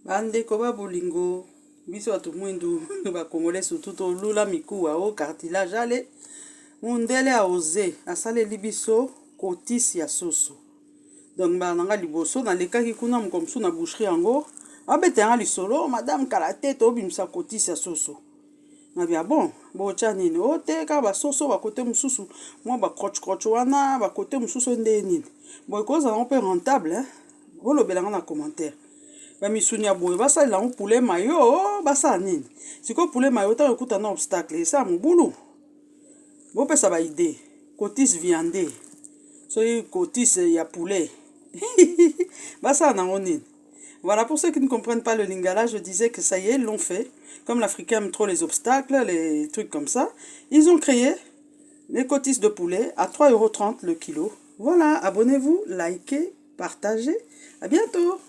Bandeko ba bolingo biso bato mwindu bakongole surtout tolula mikuwa o cartilage ale mundele aoze asaleli biso kotisi ya soso. Donc nanga liboso nalekaki kuna mokomsu na boucherie yango abete yanga lisolo madame karate tobimisa kotisi ya soso. Nabia bon bocha nini oteka basoso bakote mususu mwa bakroch wana bakote mususu nde nini boy koza on peut rentable hein bolobelanga na commentaire. Bamisuni ya boye basalila ngo poulet mayo basa nini siko poulet mayo ta okuta na obstacle esa mobulu bopesa ba idée cotisse viandée soki cotisse ya poulet basa nango nini. Voilà, pour ceux qui ne comprennent pas le lingala, je disais que ça y est, ils l'ont fait. Comme l'Africain aime trop les obstacles, les trucs comme ça, ils ont créé les cottisses de poulet à 3,30 € le kilo. Voilà, abonnez-vous, likez, partagez. À bientôt.